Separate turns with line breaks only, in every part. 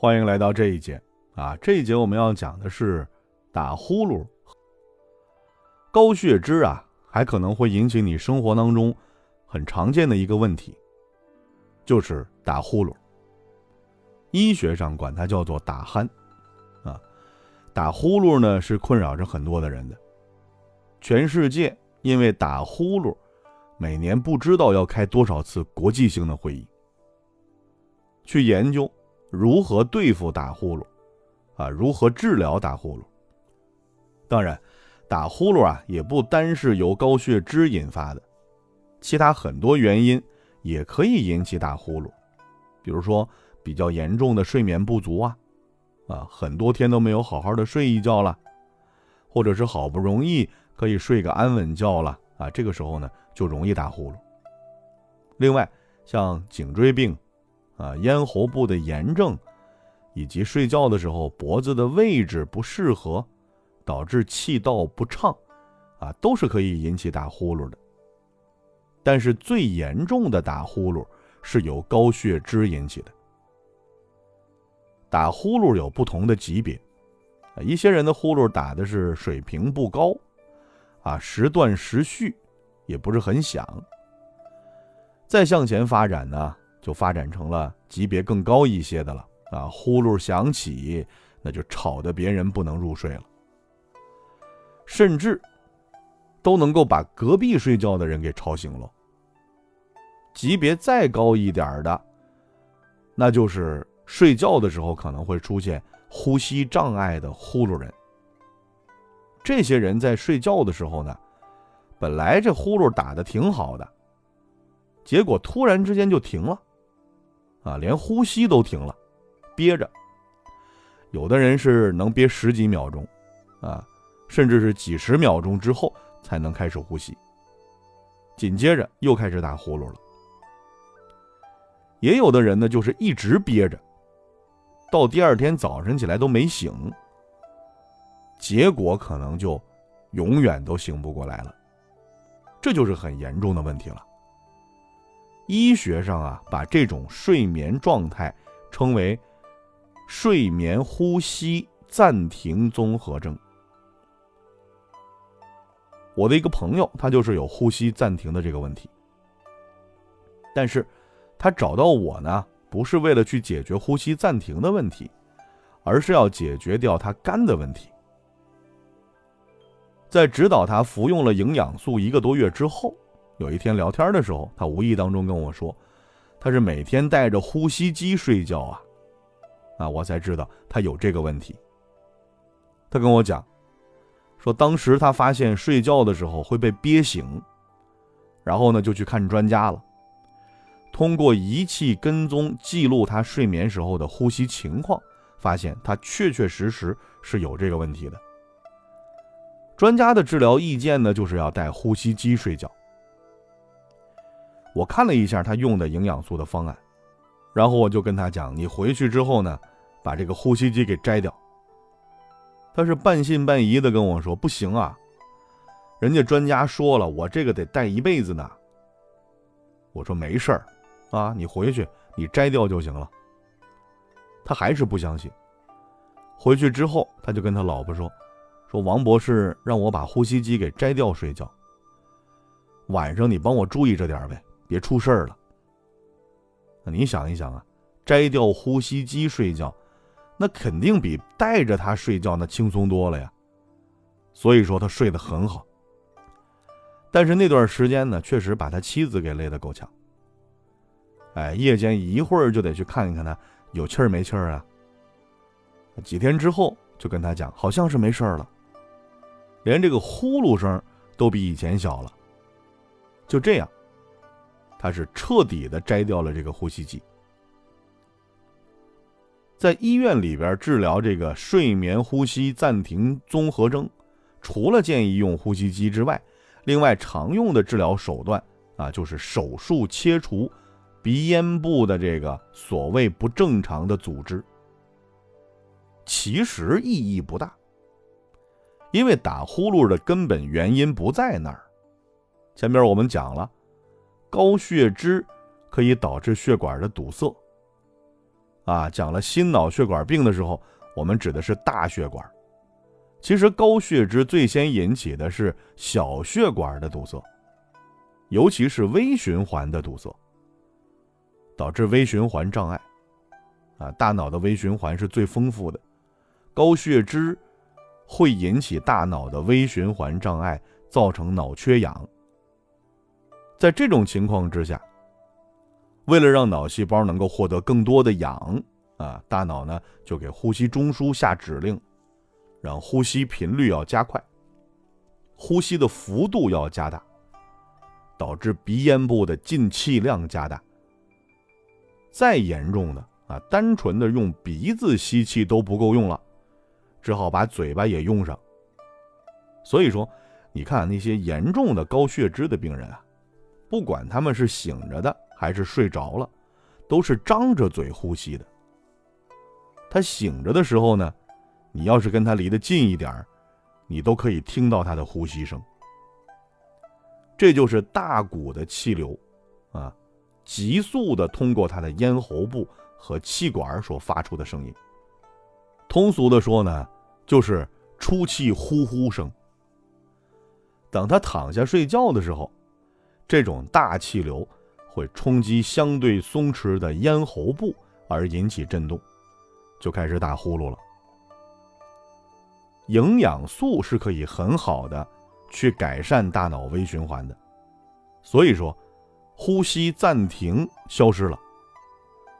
欢迎来到这一节这一节我们要讲的是打呼噜。高血脂还可能会引起你生活当中很常见的一个问题，就是打呼噜。医学上管它叫做打鼾打呼噜呢是困扰着很多的人的。全世界因为打呼噜，每年不知道要开多少次国际性的会议，去研究如何对付打呼噜如何治疗打呼噜。当然，打呼噜也不单是由高血脂引发的，其他很多原因也可以引起打呼噜。比如说比较严重的睡眠不足很多天都没有好好的睡一觉了，或者是好不容易可以睡个安稳觉了这个时候呢就容易打呼噜。另外像颈椎病咽喉部的炎症，以及睡觉的时候脖子的位置不适合，导致气道不畅都是可以引起打呼噜的。但是最严重的打呼噜是由高血脂引起的。打呼噜有不同的级别一些人的呼噜打的是水平不高时断时续，也不是很响。再向前发展呢，就发展成了级别更高一些的了呼噜响起，那就吵得别人不能入睡了，甚至都能够把隔壁睡觉的人给吵醒了。级别再高一点的，那就是睡觉的时候可能会出现呼吸障碍的呼噜人。这些人在睡觉的时候呢，本来这呼噜打得挺好的，结果突然之间就停了连呼吸都停了，憋着。有的人是能憋10几秒钟甚至是几十秒钟之后才能开始呼吸，紧接着又开始打呼噜了。也有的人呢就是一直憋着，到第二天早晨起来都没醒，结果可能就永远都醒不过来了。这就是很严重的问题了。医学上把这种睡眠状态称为睡眠呼吸暂停综合征。我的一个朋友他就是有呼吸暂停的这个问题，但是他找到我呢，不是为了去解决呼吸暂停的问题，而是要解决掉他肝的问题。在指导他服用了营养素1个多月之后，有一天聊天的时候，他无意当中跟我说，他是每天带着呼吸机睡觉我才知道他有这个问题。他跟我讲说，当时他发现睡觉的时候会被憋醒，然后呢就去看专家了。通过仪器跟踪记录他睡眠时候的呼吸情况，发现他确确实实是有这个问题的。专家的治疗意见呢，就是要带呼吸机睡觉。我看了一下他用的营养素的方案，然后我就跟他讲，你回去之后呢，把这个呼吸机给摘掉。他是半信半疑的跟我说，不行人家专家说了，我这个得带一辈子呢。我说没事儿你回去你摘掉就行了。他还是不相信。回去之后他就跟他老婆说王博士让我把呼吸机给摘掉睡觉，晚上你帮我注意着点呗，别出事儿了。那你想一想摘掉呼吸机睡觉，那肯定比带着他睡觉那轻松多了呀。所以说他睡得很好。但是那段时间呢，确实把他妻子给累得够呛。夜间一会儿就得去看一看他有气儿没气儿几天之后就跟他讲，好像是没事了，连这个呼噜声都比以前小了。就这样，他是彻底的摘掉了这个呼吸机。在医院里边治疗这个睡眠呼吸暂停综合征，除了建议用呼吸机之外，另外常用的治疗手段就是手术切除鼻咽部的这个所谓不正常的组织。其实意义不大，因为打呼噜的根本原因不在那儿。前面我们讲了，高血脂可以导致血管的堵塞讲了心脑血管病的时候，我们指的是大血管。其实高血脂最先引起的是小血管的堵塞，尤其是微循环的堵塞，导致微循环障碍。大脑的微循环是最丰富的，高血脂会引起大脑的微循环障碍，造成脑缺氧。在这种情况之下，为了让脑细胞能够获得更多的氧，大脑呢就给呼吸中枢下指令，让呼吸频率要加快，呼吸的幅度要加大，导致鼻咽部的进气量加大。再严重的单纯的用鼻子吸气都不够用了，只好把嘴巴也用上。所以说，你看那些严重的高血脂的病人不管他们是醒着的还是睡着了，都是张着嘴呼吸的。他醒着的时候呢，你要是跟他离得近一点，你都可以听到他的呼吸声。这就是大骨的气流急速的通过他的咽喉部和气管所发出的声音。通俗的说呢，就是出气呼呼声。等他躺下睡觉的时候，这种大气流会冲击相对松弛的咽喉部而引起震动，就开始打呼噜了。营养素是可以很好的去改善大脑微循环的，所以说呼吸暂停消失了，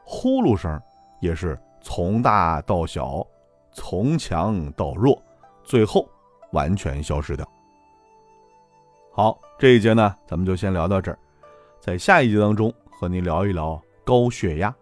呼噜声也是从大到小，从强到弱，最后完全消失掉。好，这一节呢咱们就先聊到这儿，在下一节当中和您聊一聊高血压。